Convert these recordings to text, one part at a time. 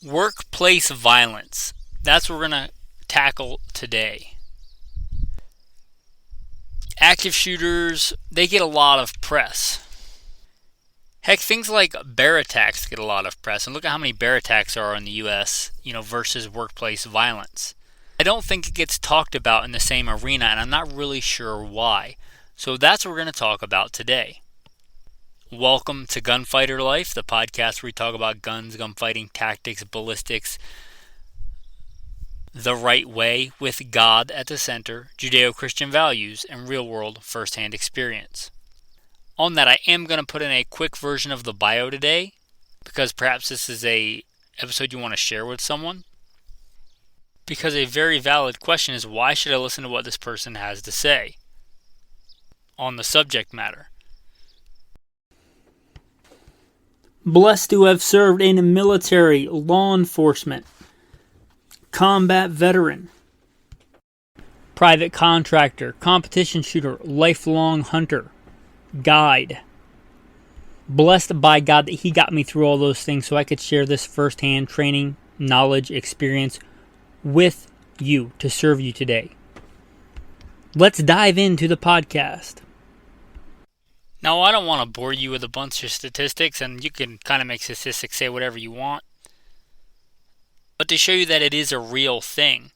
Workplace violence. That's what we're going to tackle today. Active shooters, they get a lot of press. Heck, things like bear attacks get a lot of press. And look at how many bear attacks are in the U.S., versus workplace violence. I don't think it gets talked about in the same arena, and I'm not really sure why. So that's what we're going to talk about today. Welcome to Gunfighter Life, the podcast where we talk about guns, gunfighting, tactics, ballistics, the right way with God at the center, Judeo-Christian values, and real-world first-hand experience. On that, I am going to put in a quick version of the bio today, because perhaps this is a episode you want to share with someone. Because a very valid question is, why should I listen to what this person has to say on the subject matter? Blessed to have served in the military, law enforcement, combat veteran, private contractor, competition shooter, lifelong hunter, guide. Blessed by God that He got me through all those things so I could share this firsthand training, knowledge, experience with you to serve you today. Let's dive into the podcast. Now, I don't want to bore you with a bunch of statistics, and you can kind of make statistics say whatever you want. But to show you that it is a real thing,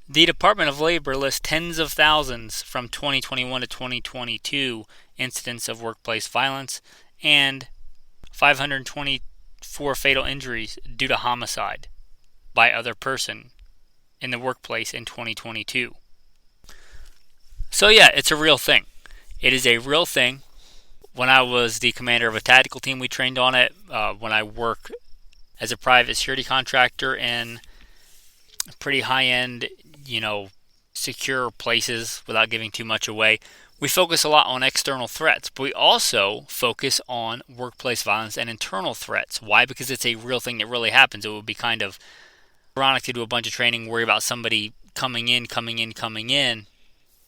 the Department of Labor lists tens of thousands from 2021 to 2022 incidents of workplace violence and 524 fatal injuries due to homicide by other person in the workplace in 2022. So yeah, it's a real thing. It is a real thing. When I was the commander of a tactical team, we trained on it. When I work as a private security contractor in pretty high-end, secure places without giving too much away, we focus a lot on external threats, but we also focus on workplace violence and internal threats. Why? Because it's a real thing that really happens. It would be kind of ironic to do a bunch of training, worry about somebody coming in,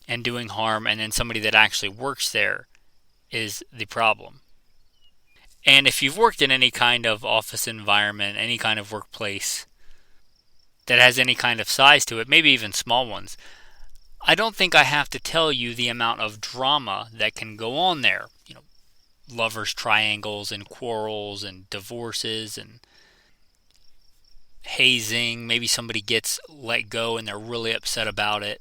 and doing harm, and then somebody that actually works there is the problem. And if you've worked in any kind of office environment, any kind of workplace that has any kind of size to it, maybe even small ones, I don't think I have to tell you the amount of drama that can go on there. Lovers' triangles and quarrels and divorces and hazing. Maybe somebody gets let go and they're really upset about it.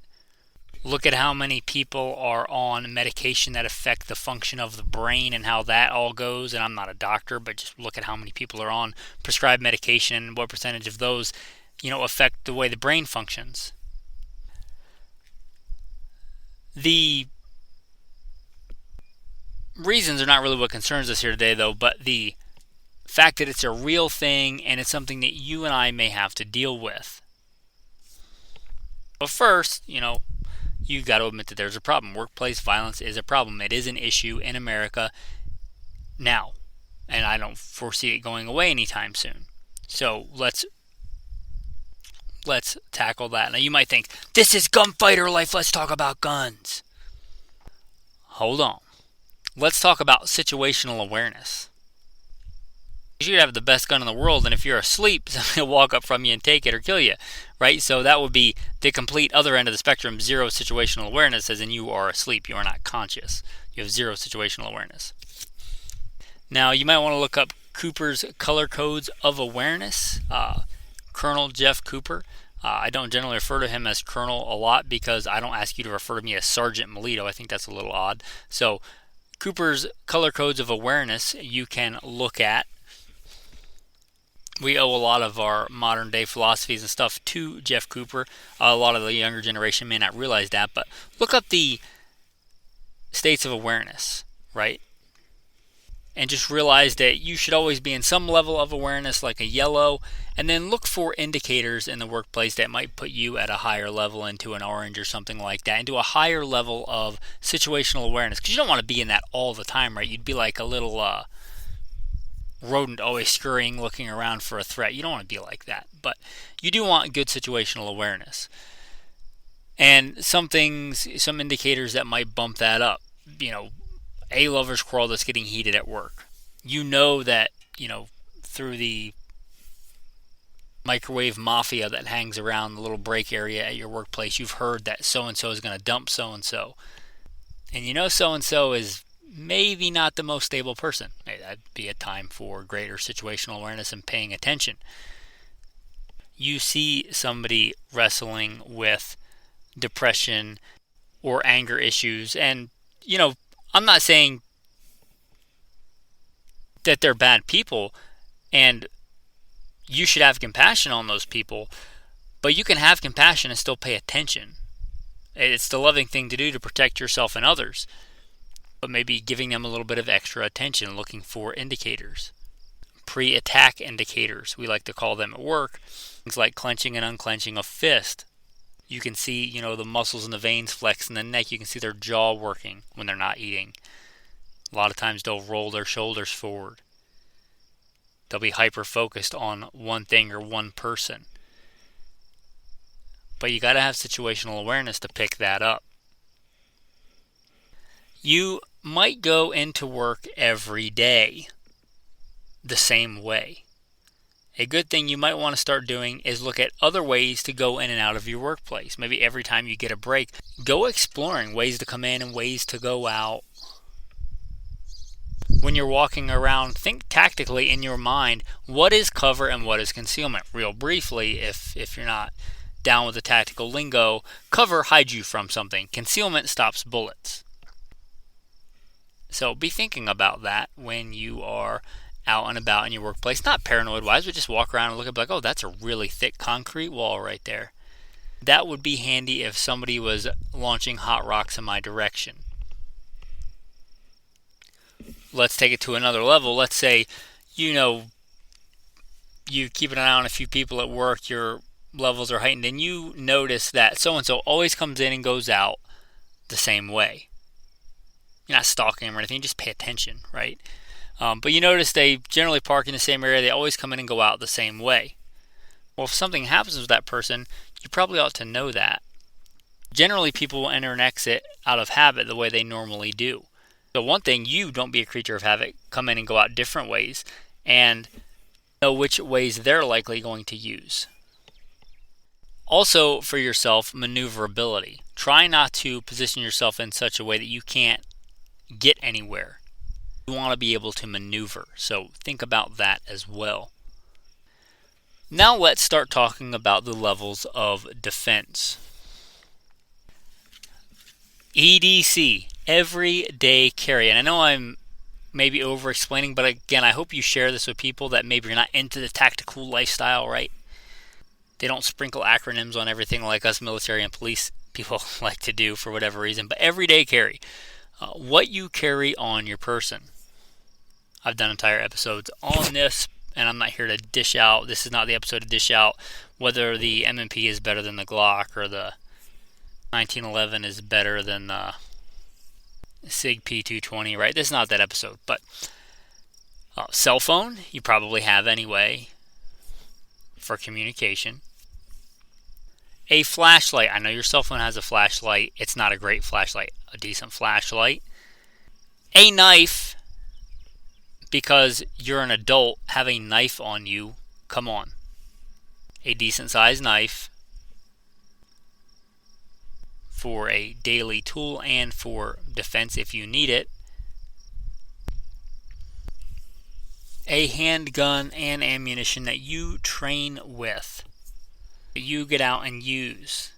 Look at how many people are on medication that affect the function of the brain and how that all goes. And I'm not a doctor, but just look at how many people are on prescribed medication and what percentage of those, affect the way the brain functions. The reasons are not really what concerns us here today, though, but the fact that it's a real thing and it's something that you and I may have to deal with. But first, you got to admit that there's a problem. Workplace violence is a problem. It is an issue in America now, and I don't foresee it going away anytime soon. So let's tackle that. Now you might think, this is Gunfighter Life, let's talk about guns. Hold on. Let's talk about situational awareness. You should have the best gun in the world, and if you're asleep, somebody will walk up from you and take it or kill you, right? So that would be the complete other end of the spectrum, zero situational awareness, as in you are asleep, you are not conscious. You have zero situational awareness. Now, you might want to look up Cooper's Color Codes of Awareness, Colonel Jeff Cooper. I don't generally refer to him as Colonel a lot because I don't ask you to refer to me as Sergeant Melito. I think that's a little odd. So Cooper's Color Codes of Awareness you can look at. We owe a lot of our modern day philosophies and stuff to Jeff Cooper. A lot of the younger generation may not realize that, but look up the states of awareness, right? And just realize that you should always be in some level of awareness, like a yellow, and then look for indicators in the workplace that might put you at a higher level into an orange or something like that, into a higher level of situational awareness. Because you don't want to be in that all the time, right? You'd be like a little rodent always scurrying, looking around for a threat. You don't want to be like that, but you do want good situational awareness. And some things, some indicators that might bump that up. A lover's quarrel that's getting heated at work. Through the microwave mafia that hangs around the little break area at your workplace. You've heard that so-and-so is going to dump so-and-so. And you know so-and-so is maybe not the most stable person. That'd be a time for greater situational awareness and paying attention. You see somebody wrestling with depression or anger issues, and I'm not saying that they're bad people and you should have compassion on those people, but you can have compassion and still pay attention. It's the loving thing to do to protect yourself and others, but maybe giving them a little bit of extra attention, looking for indicators. Pre-attack indicators, we like to call them at work. Things like clenching and unclenching a fist. You can see, the muscles in the veins flex in the neck. You can see their jaw working when they're not eating. A lot of times they'll roll their shoulders forward. They'll be hyper-focused on one thing or one person. But you got to have situational awareness to pick that up. You might go into work every day the same way. A good thing you might want to start doing is look at other ways to go in and out of your workplace. Maybe every time you get a break, go exploring ways to come in and ways to go out. When you're walking around, think tactically in your mind, what is cover and what is concealment? Real briefly, if you're not down with the tactical lingo, cover hides you from something. Concealment stops bullets. So be thinking about that when you are out and about in your workplace. Not paranoid-wise, but just walk around and look at like, oh, that's a really thick concrete wall right there. That would be handy if somebody was launching hot rocks in my direction. Let's take it to another level. Let's say, you keep an eye on a few people at work, your levels are heightened, and you notice that so-and-so always comes in and goes out the same way. You're not stalking them or anything, just pay attention, right? But you notice they generally park in the same area, they always come in and go out the same way. Well, if something happens with that person, you probably ought to know that. Generally, people will enter and exit out of habit the way they normally do. So one thing, you don't be a creature of habit, come in and go out different ways, and know which ways they're likely going to use. Also, for yourself, maneuverability. Try not to position yourself in such a way that you can't get anywhere. You want to be able to maneuver, so think about that as well. Now let's start talking about the levels of defense. EDC, everyday carry. And I know I'm maybe over-explaining, but again, I hope you share this with people that maybe you're not into the tactical lifestyle, right? They don't sprinkle acronyms on everything like us military and police people like to do for whatever reason. But everyday carry, what you carry on your person. I've done entire episodes on this, and I'm not here to dish out. This is not the episode to dish out whether the M&P is better than the Glock or the 1911 is better than the SIG P220, right? This is not that episode. But cell phone, you probably have anyway for communication. A flashlight. I know your cell phone has a flashlight. It's not a great flashlight. A decent flashlight. A knife. Because you're an adult, have a knife on you. Come on. A decent sized knife for a daily tool and for defense if you need it. A handgun and ammunition that you train with, that you get out and use.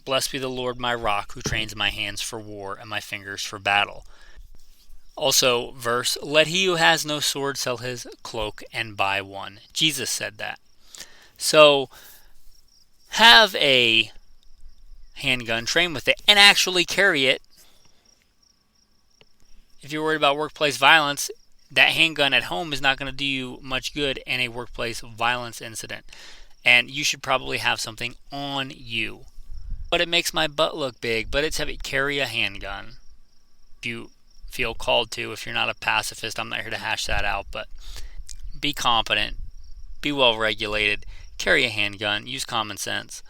Blessed be the Lord my rock, who trains my hands for war and my fingers for battle. Also, verse, let he who has no sword sell his cloak and buy one. Jesus said that. So, have a handgun, train with it, and actually carry it. If you're worried about workplace violence, that handgun at home is not going to do you much good in a workplace violence incident. And you should probably have something on you. But it makes my butt look big, but it's heavy. Carry a handgun. If you feel called to, if you're not a pacifist, I'm not here to hash that out, but be competent, be well regulated, carry a handgun, use common sense.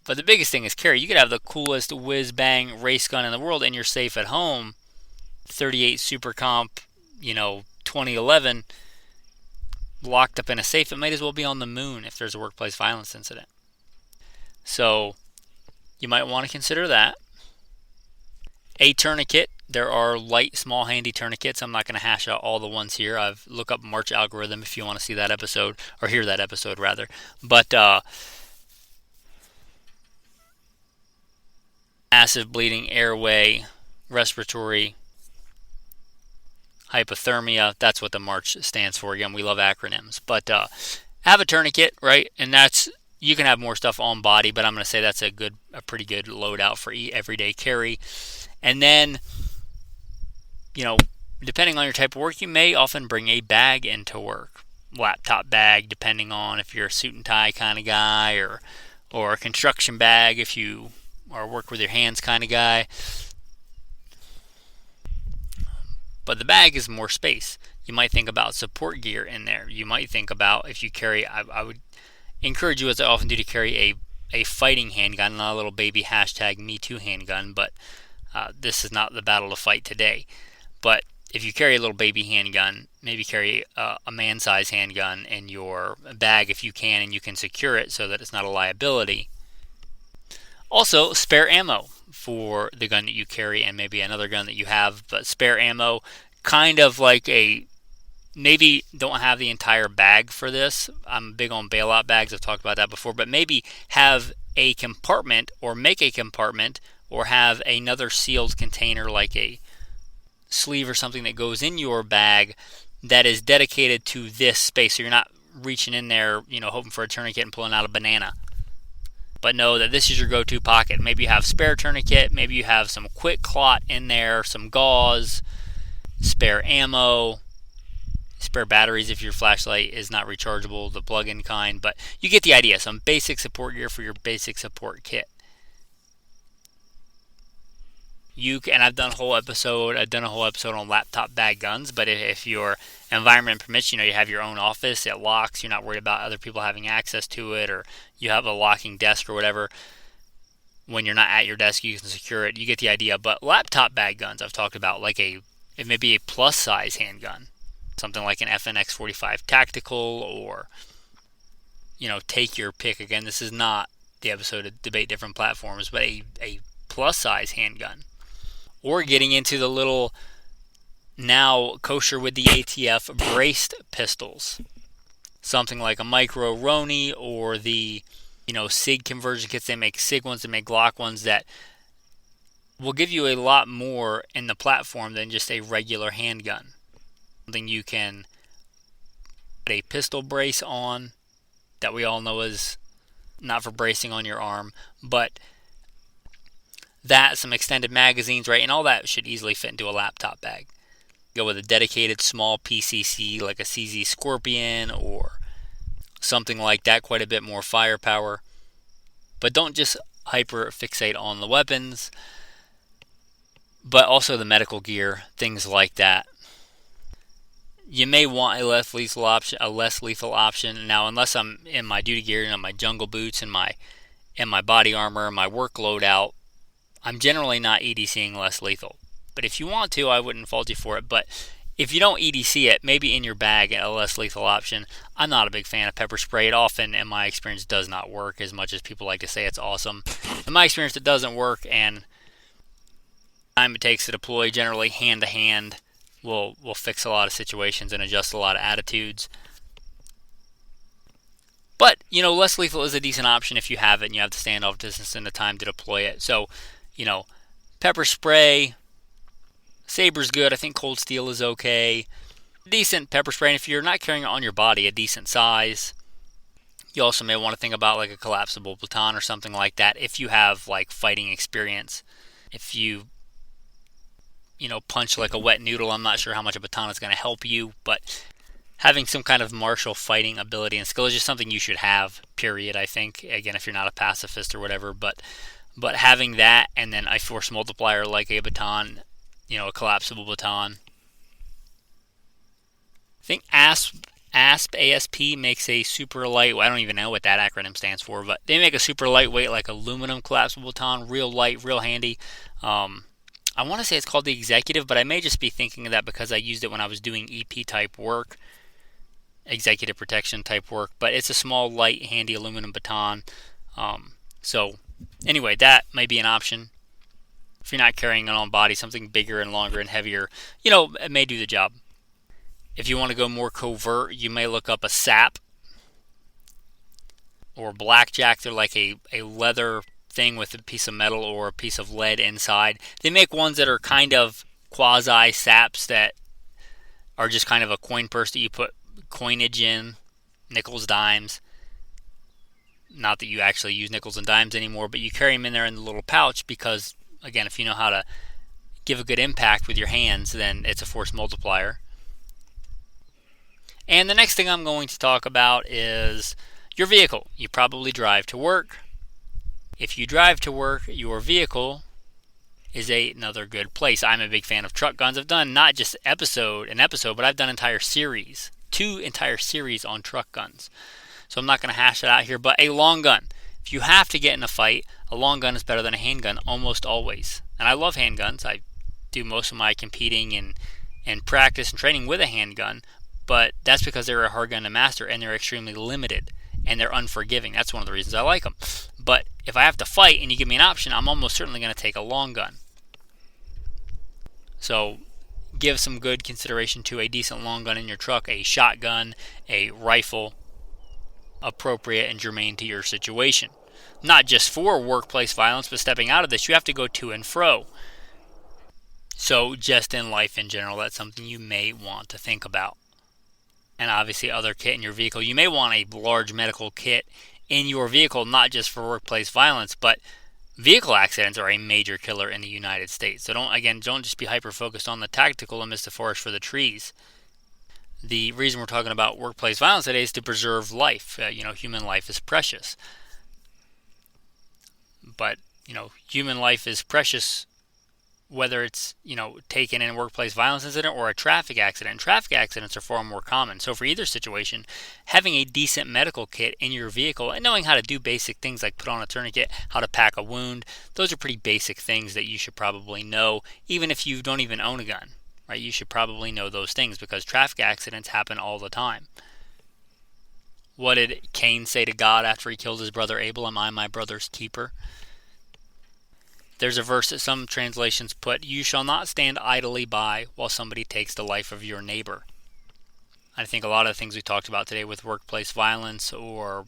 But the biggest thing is carry. You could have the coolest whiz-bang race gun in the world and you're safe at home. 38 Super Comp, 2011. locked up in a safe, it might as well be on the moon if there's a workplace violence incident. So you might want to consider that. A tourniquet. There are light, small, handy tourniquets. I'm not going to hash out all the ones here. I've looked up March algorithm if you want to see that episode, or hear that episode rather. But massive bleeding airway, respiratory hypothermia. That's what the March stands for. Again, we love acronyms. But have a tourniquet, right? And that's, you can have more stuff on body, but I'm going to say that's a pretty good loadout for everyday carry. And then, depending on your type of work, you may often bring a bag into work. Laptop bag, depending on if you're a suit and tie kind of guy, or a construction bag if you are work with your hands kind of guy. But the bag is more space. You might think about support gear in there. You might think about, if you carry, I would encourage you, as I often do, to carry a fighting handgun, not a little baby #MeToo handgun, but this is not the battle to fight today. But if you carry a little baby handgun, maybe carry a man-size handgun in your bag if you can, and you can secure it so that it's not a liability. Also, spare ammo for the gun that you carry and maybe another gun that you have, but spare ammo, kind of like maybe don't have the entire bag for this. I'm big on bailout bags. I've talked about that before, but maybe have a compartment, or make a compartment, or have another sealed container like a sleeve or something that goes in your bag that is dedicated to this space, so you're not reaching in there, hoping for a tourniquet and pulling out a banana. But know that this is your go-to pocket. Maybe you have spare tourniquet, maybe you have some quick clot in there, some gauze, spare ammo, spare batteries if your flashlight is not rechargeable, the plug-in kind, but you get the idea. Some basic support gear for your basic support kit. And I've done a whole episode on laptop bag guns, but if your environment permits, you have your own office, it locks, you're not worried about other people having access to it, or you have a locking desk or whatever, when you're not at your desk, you can secure it. You get the idea. But laptop bag guns I've talked about, like it may be a plus size handgun, something like an FNX 45 tactical, or take your pick. Again, this is not the episode to debate different platforms, but a plus size handgun. Or getting into the little, now kosher with the ATF, braced pistols. Something like a micro Roni, or the SIG conversion kits. They make SIG ones, they make Glock ones that will give you a lot more in the platform than just a regular handgun. Something you can put a pistol brace on, that we all know is not for bracing on your arm, but that, some extended magazines, right, and all that should easily fit into a laptop bag. Go with a dedicated small PCC like a CZ Scorpion or something like that, quite a bit more firepower. But don't just hyper fixate on the weapons, but also the medical gear, things like that. You may want a less lethal option. Now, unless I'm in my duty gear, my jungle boots and my body armor and my work loadout, I'm generally not EDCing less lethal. But if you want to, I wouldn't fault you for it. But if you don't EDC it, maybe in your bag a less lethal option. I'm not a big fan of pepper spray. It often, in my experience, does not work as much as people like to say it's awesome. In my experience, it doesn't work, and the time it takes to deploy, generally hand to hand, will fix a lot of situations and adjust a lot of attitudes. But, less lethal is a decent option if you have it and you have the standoff distance and the time to deploy it. So, pepper spray, saber's good. I think cold steel is okay. Decent pepper spray, and if you're not carrying it on your body, a decent size. You also may want to think about like a collapsible baton or something like that if you have like fighting experience. If you punch like a wet noodle, I'm not sure how much a baton is going to help you, but having some kind of martial fighting ability and skill is just something you should have, period, I think. Again, if you're not a pacifist or whatever, but having that, and then a force multiplier like a baton, a collapsible baton. I think ASP makes a super lightweight, I don't even know what that acronym stands for, but they make a super lightweight, like aluminum collapsible baton, real light, real handy. I want to say it's called the Executive, but I may just be thinking of that because I used it when I was doing EP type work. executive protection type work, but it's a small, light, handy aluminum baton. So anyway, that may be an option. If you're not carrying it on body, something bigger and longer and heavier, it may do the job. If you want to go more covert, you may look up a sap or blackjack. They're like a leather thing with a piece of metal or a piece of lead inside. They make ones that are kind of quasi saps that are just kind of a coin purse that you put coinage in, nickels, dimes. Not that you actually use nickels and dimes anymore, but you carry them in there in the little pouch because, again, if you know how to give a good impact with your hands, then it's a force multiplier. And the next thing I'm going to talk about is your vehicle. You probably drive to work. If you drive to work, your vehicle is another good place. I'm a big fan of truck guns. I've done not just an episode, but I've done entire series, 2 entire series on truck guns. So I'm not going to hash it out here, but a long gun. If you have to get in a fight, a long gun is better than a handgun almost always. And I love handguns. I do most of my competing and practice and training with a handgun, but that's because they're a hard gun to master and they're extremely limited and they're unforgiving. That's one of the reasons I like them. But if I have to fight and you give me an option, I'm almost certainly going to take a long gun. So give some good consideration to a decent long gun in your truck, a shotgun, a rifle, appropriate and germane to your situation. Not just for workplace violence, but stepping out of this, you have to go to and fro. So just in life in general, that's something you may want to think about. And obviously other kit in your vehicle. You may want a large medical kit in your vehicle, not just for workplace violence, but vehicle accidents are a major killer in the United States. So don't just be hyper-focused on the tactical and miss the forest for the trees. The reason we're talking about workplace violence today is to preserve life. Human life is precious. But, human life is precious whether it's, taken in a workplace violence incident or a traffic accident. And traffic accidents are far more common. So for either situation, having a decent medical kit in your vehicle and knowing how to do basic things like put on a tourniquet, how to pack a wound, those are pretty basic things that you should probably know, even if you don't even own a gun. Right? You should probably know those things because traffic accidents happen all the time. What did Cain say to God after he killed his brother Abel? Am I my brother's keeper? There's a verse that some translations put, you shall not stand idly by while somebody takes the life of your neighbor. I think a lot of the things we talked about today with workplace violence or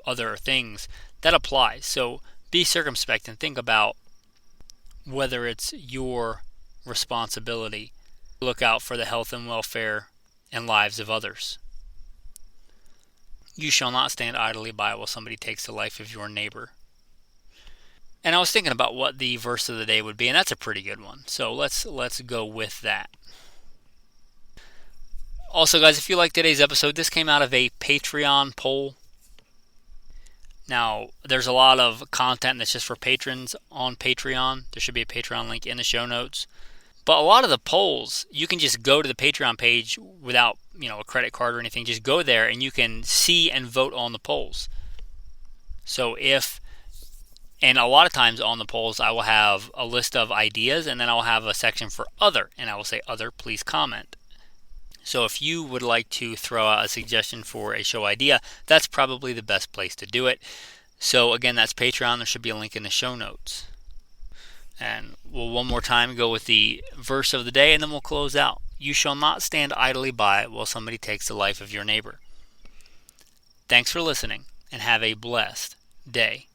other things, that applies. So be circumspect and think about whether it's your responsibility to look out for the health and welfare and lives of others. You shall not stand idly by while somebody takes the life of your neighbor. And I was thinking about what the verse of the day would be, and that's a pretty good one. So let's go with that. Also, guys, if you like today's episode, this came out of a Patreon poll. Now, there's a lot of content that's just for patrons on Patreon. There should be a Patreon link in the show notes. But a lot of the polls, you can just go to the Patreon page without, a credit card or anything. Just go there and you can see and vote on the polls. And a lot of times on the polls, I will have a list of ideas and then I'll have a section for other. And I will say, other, please comment. So if you would like to throw out a suggestion for a show idea, that's probably the best place to do it. So again, that's Patreon. There should be a link in the show notes. And we'll one more time go with the verse of the day and then we'll close out. You shall not stand idly by while somebody takes the life of your neighbor. Thanks for listening and have a blessed day.